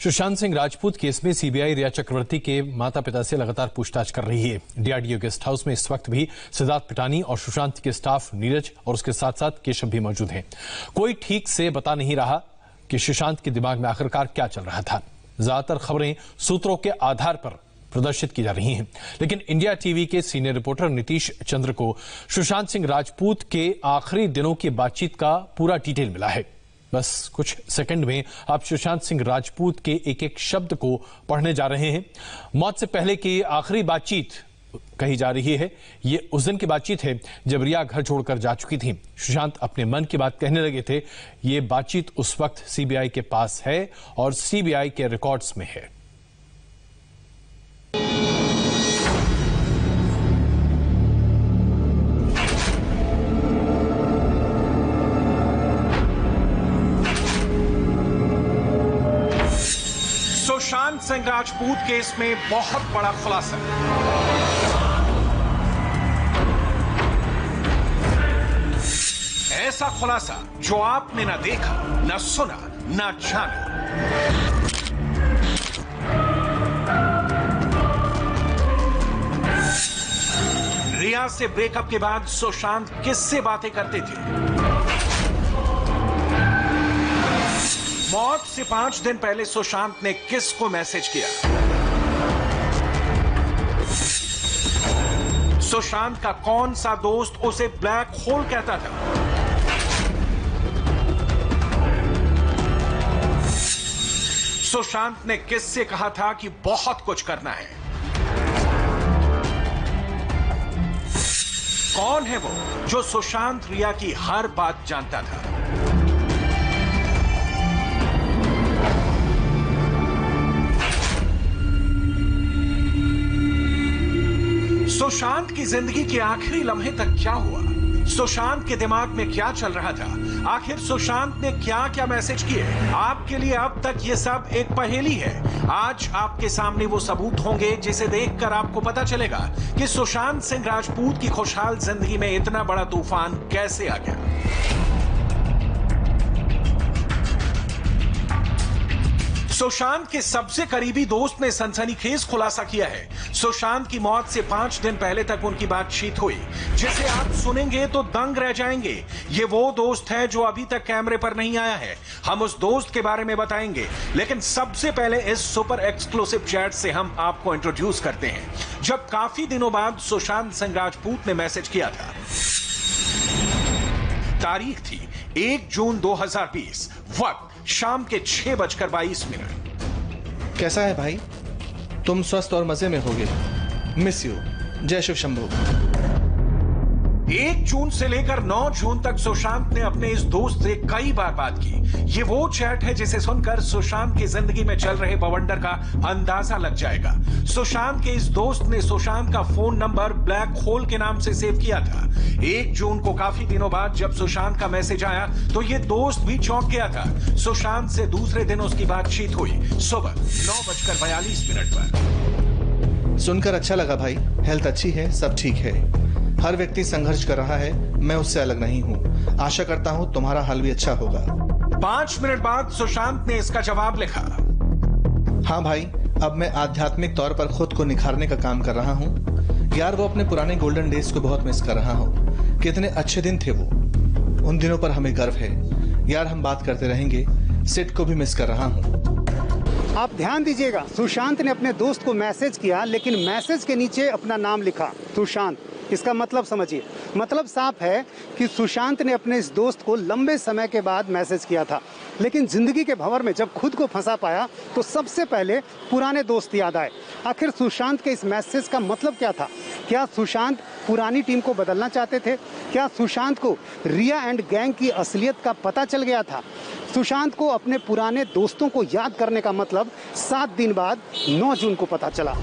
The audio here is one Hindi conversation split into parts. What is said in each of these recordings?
सुशांत सिंह राजपूत केस में सीबीआई रिया चक्रवर्ती के माता पिता से लगातार पूछताछ कर रही है। डीआरडीओ गेस्ट हाउस में इस वक्त भी सिद्धार्थ पिटानी और सुशांत के स्टाफ नीरज और उसके साथ साथ केशव भी मौजूद हैं। कोई ठीक से बता नहीं रहा कि सुशांत के दिमाग में आखिरकार क्या चल रहा था। ज्यादातर खबरें सूत्रों के आधार पर प्रदर्शित की जा रही हैं, लेकिन इंडिया टीवी के सीनियर रिपोर्टर नीतीश चंद्र को सुशांत सिंह राजपूत के आखिरी दिनों की बातचीत का पूरा डिटेल मिला है। बस कुछ सेकंड में आप सुशांत सिंह राजपूत के एक एक शब्द को पढ़ने जा रहे हैं। मौत से पहले की आखिरी बातचीत कही जा रही है। ये उस दिन की बातचीत है जब रिया घर छोड़कर जा चुकी थी। सुशांत अपने मन की बात कहने लगे थे। ये बातचीत उस वक्त सीबीआई के पास है और सीबीआई के रिकॉर्ड्स में है। सुशांत सिंह राजपूत केस में बहुत बड़ा खुलासा। ऐसा खुलासा जो आपने ना देखा, ना सुना, ना जाना। रिया से ब्रेकअप के बाद सुशांत किससे बातें करते थे? मौत से 5 दिन पहले सुशांत ने किसको मैसेज किया? सुशांत का कौन सा दोस्त उसे ब्लैक होल कहता था? सुशांत ने किससे कहा था कि बहुत कुछ करना है? कौन है वो जो सुशांत रिया की हर बात जानता था? सुशांत की जिंदगी के आखिरी लम्हे तक क्या हुआ? सुशांत के दिमाग में क्या चल रहा था? आखिर सुशांत ने क्या क्या मैसेज किए? आपके लिए अब तक ये सब एक पहेली है। आज आपके सामने वो सबूत होंगे जिसे देखकर आपको पता चलेगा कि सुशांत सिंह राजपूत की खुशहाल जिंदगी में इतना बड़ा तूफान कैसे आ गया। सुशांत के सबसे करीबी दोस्त ने सनसनीखेज खुलासा किया है। सुशांत की मौत से 5 दिन पहले तक उनकी बातचीत हुई, जिसे आप सुनेंगे तो दंग रह जाएंगे। ये वो दोस्त है जो अभी तक कैमरे पर नहीं आया है। हम उस दोस्त के बारे में बताएंगे, लेकिन सबसे पहले इस सुपर एक्सक्लूसिव चैट से हम आपको इंट्रोड्यूस करते हैं, जब काफी दिनों बाद सुशांत सिंह राजपूत ने मैसेज किया था। तारीख थी 1 जून 2020, वक्त शाम के 6:22। कैसा है भाई? तुम स्वस्थ और मजे में होगे। Miss you. जय शिव शंभू। 1 जून से लेकर 9 जून तक सुशांत ने अपने इस दोस्त से कई बार बात की। ये वो चैट है जिसे सुनकर सुशांत की जिंदगी में चल रहे बवंडर का अंदाजा लग जाएगा। सुशांत के इस दोस्त ने सुशांत का फोन नंबर ब्लैक होल के नाम से सेव किया था। 1 जून को काफी दिनों बाद जब सुशांत का मैसेज आया तो ये दोस्त भी चौंक गया था। सुशांत से दूसरे दिन उसकी बातचीत हुई सुबह 9:42 पर। सुनकर अच्छा लगा भाई। हेल्थ अच्छी है, सब ठीक है। हर व्यक्ति संघर्ष कर रहा है, मैं उससे अलग नहीं हूँ। आशा करता हूँ तुम्हारा हाल भी अच्छा होगा। 5 मिनट बाद सुशांत ने इसका जवाब लिखा। हाँ भाई, अब मैं आध्यात्मिक तौर पर खुद को निखारने का काम कर रहा हूँ। यार वो अपने पुराने गोल्डन डेज को बहुत मिस कर रहा हूँ। कितने अच्छे दिन थे वो। उन दिनों पर हमें गर्व है। यार हम बात करते रहेंगे। सिट को भी मिस कर रहा हूँ। आप ध्यान दीजिएगा, सुशांत ने अपने दोस्त को मैसेज किया, लेकिन मैसेज के नीचे अपना नाम लिखा, सुशांत। इसका मतलब समझिए। मतलब साफ है कि सुशांत ने अपने इस दोस्त को लंबे समय के बाद मैसेज किया था, लेकिन जिंदगी के भंवर में जब खुद को फंसा पाया तो सबसे पहले पुराने दोस्त याद आए। आखिर सुशांत के इस मैसेज का मतलब क्या था? क्या सुशांत पुरानी टीम को बदलना चाहते थे? क्या सुशांत को रिया एंड गैंग की असलियत का पता चल गया था? सुशांत को अपने पुराने दोस्तों को याद करने का मतलब 7 दिन बाद 9 जून को पता चला।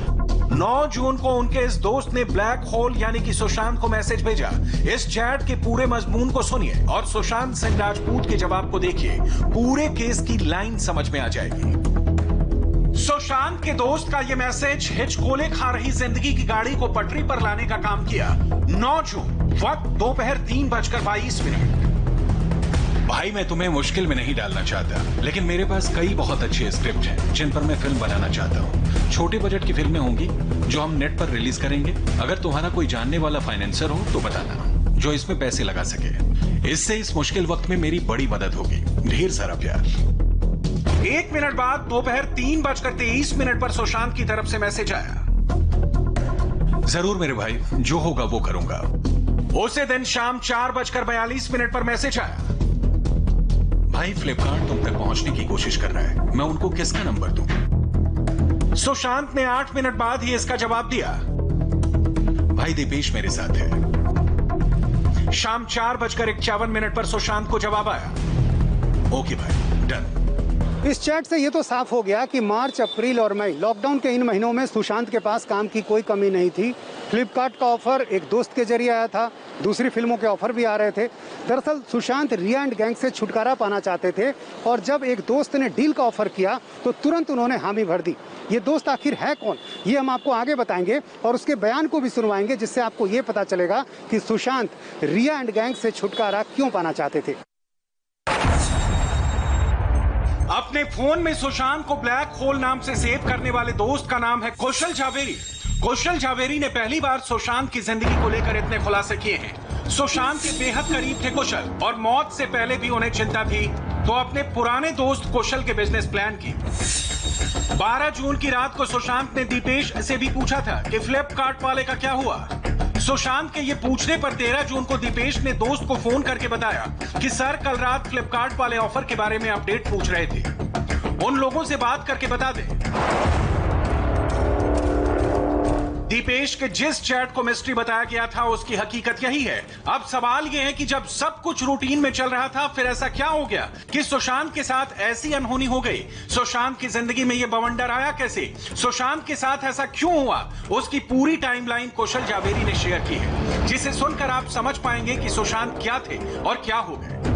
9 जून को उनके इस दोस्त ने ब्लैक होल यानी कि सुशांत को मैसेज भेजा। इस चैट के पूरे मजमून को सुनिए और सुशांत सिंह राजपूत के जवाब को देखिए। पूरे केस की लाइन समझ में आ जाएगी। सुशांत के दोस्त का यह मैसेज हिचकोले खा रही जिंदगी की गाड़ी को पटरी पर लाने का काम किया। 9 जून, वक्त दोपहर 3:22। भाई मैं तुम्हें मुश्किल में नहीं डालना चाहता, लेकिन मेरे पास कई बहुत अच्छे स्क्रिप्ट हैं जिन पर मैं फिल्म बनाना चाहता हूँ। छोटे बजट की फिल्में होंगी जो हम नेट पर रिलीज करेंगे। अगर तुम्हारा कोई जानने वाला फाइनेंसर हो तो बताना, जो इसमें पैसे लगा सके। इससे इस मुश्किल वक्त में मेरी बड़ी मदद होगी। ढेर सारा प्यार। 1 मिनट बाद दोपहर 3:23 पर सुशांत की तरफ से मैसेज आया। जरूर मेरे भाई, जो होगा वो करूंगा। उसी दिन शाम 4:42 पर मैसेज आया। भाई फ्लिपकार्ट तुम तक पहुंचने की कोशिश कर रहा है, मैं उनको किसका नंबर दूं? सुशांत ने 8 मिनट बाद ही इसका जवाब दिया। भाई दीपेश मेरे साथ है। शाम 4:51 पर सुशांत को जवाब आया। ओके भाई, डन। इस चैट से ये तो साफ हो गया कि मार्च, अप्रैल और मई लॉकडाउन के इन महीनों में सुशांत के पास काम की कोई कमी नहीं थी। फ्लिपकार्ट का ऑफर एक दोस्त के जरिए आया था, दूसरी फिल्मों के ऑफर भी आ रहे थे। दरअसल सुशांत रिया एंड गैंग से छुटकारा पाना चाहते थे और जब एक दोस्त ने डील का ऑफर किया तो तुरंत उन्होंने हामी भर दी। ये दोस्त आखिर है कौन, ये हम आपको आगे बताएंगे और उसके बयान को भी सुनवाएंगे, जिससे आपको ये पता चलेगा कि सुशांत रिया एंड गैंग से छुटकारा क्यों पाना चाहते थे। अपने फोन में सुशांत को ब्लैक होल नाम से सेव करने वाले दोस्त का नाम है कौशल झावेरी। कौशल झावेरी ने पहली बार सुशांत की जिंदगी को लेकर इतने खुलासे किए हैं। सुशांत के बेहद करीब थे कौशल और मौत से पहले भी उन्हें चिंता थी, तो अपने पुराने दोस्त कौशल के बिजनेस प्लान की। 12 जून की रात को सुशांत ने दीपेश से भी पूछा था कि फ्लिपकार्ट वाले का क्या हुआ। सुशांत के ये पूछने पर 13 जून को दीपेश ने दोस्त को फोन करके बताया कि सर कल रात फ्लिपकार्ट वाले ऑफर के बारे में अपडेट पूछ रहे थे, उन लोगों से बात करके बता दे। दीपेश के जिस चैट को मिस्ट्री बताया गया था उसकी हकीकत यही है। अब सवाल यह है कि जब सब कुछ रूटीन में चल रहा था, फिर ऐसा क्या हो गया कि सुशांत के साथ ऐसी अनहोनी हो गई? सुशांत की जिंदगी में यह बवंडर आया कैसे? सुशांत के साथ ऐसा क्यों हुआ? उसकी पूरी टाइमलाइन कौशल झावेरी ने शेयर की है, जिसे सुनकर आप समझ पाएंगे कि सुशांत क्या थे और क्या हो गए।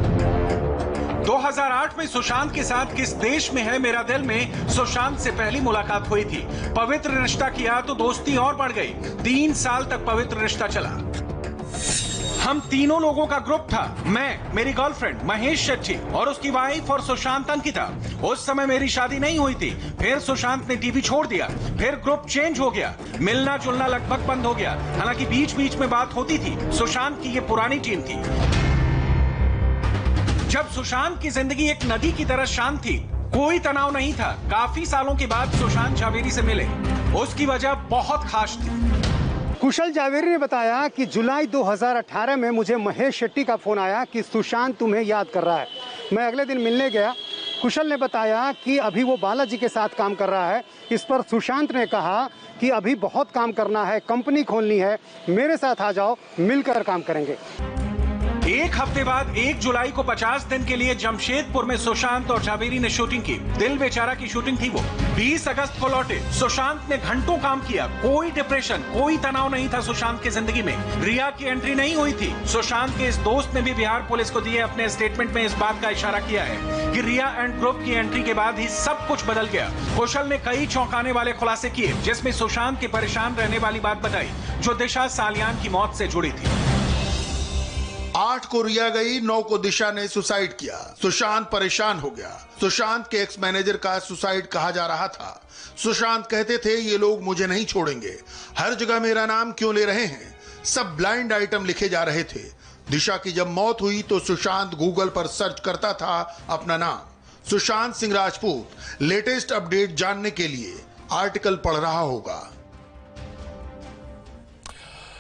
2008 में सुशांत के साथ किस देश में है मेरा दिल में सुशांत से पहली मुलाकात हुई थी। पवित्र रिश्ता किया तो दोस्ती और बढ़ गई। 3 साल तक पवित्र रिश्ता चला। हम तीनों लोगों का ग्रुप था, मैं, मेरी गर्लफ्रेंड महेश शेट्टी और उसकी वाइफ और सुशांत अंकिता। उस समय मेरी शादी नहीं हुई थी। फिर सुशांत ने टीवी छोड़ दिया, फिर ग्रुप चेंज हो गया, मिलना जुलना लगभग बंद हो गया। हालांकि बीच बीच में बात होती थी। सुशांत की ये पुरानी टीम थी। जब सुशांत की जिंदगी एक नदी की तरह शांत थी, कोई तनाव नहीं था, काफी सालों के बाद सुशांत झावेरी से मिले। उसकी वजह बहुत खास थी। कुशल झावेरी ने बताया कि जुलाई 2018 में मुझे महेश शेट्टी का फोन आया कि सुशांत तुम्हें याद कर रहा है। मैं अगले दिन मिलने गया। कुशल ने बताया कि अभी वो बालाजी के साथ काम कर रहा है। इस पर सुशांत ने कहा कि अभी बहुत काम करना है, कंपनी खोलनी है, मेरे साथ आ जाओ, मिलकर काम करेंगे। एक हफ्ते बाद 1 जुलाई को 50 दिन के लिए जमशेदपुर में सुशांत और झावेरी ने शूटिंग की। दिल बेचारा की शूटिंग थी वो। 20 अगस्त को लौटे। सुशांत ने घंटों काम किया। कोई डिप्रेशन, कोई तनाव नहीं था सुशांत की जिंदगी में। रिया की एंट्री नहीं हुई थी। सुशांत के इस दोस्त ने भी बिहार पुलिस को दिए अपने स्टेटमेंट में इस बात का इशारा किया है कि रिया एंड ग्रुप की एंट्री के बाद ही सब कुछ बदल गया। कौशल ने कई चौंकाने वाले खुलासे किए, जिसमें सुशांत के परेशान रहने वाली बात बताई, जो दिशा सालियान की मौत से जुड़ी थी। 8 को रिया गई, 9 को दिशा ने सुसाइड किया। सुशांत परेशान हो गया। सुशांत के एक्स मैनेजर का सुसाइड कहा जा रहा था। सुशांत कहते थे ये लोग मुझे नहीं छोड़ेंगे, हर जगह मेरा नाम क्यों ले रहे हैं। सब ब्लाइंड आइटम लिखे जा रहे थे। दिशा की जब मौत हुई तो सुशांत गूगल पर सर्च करता था अपना नाम, सुशांत सिंह राजपूत। लेटेस्ट अपडेट जानने के लिए आर्टिकल पढ़ रहा होगा।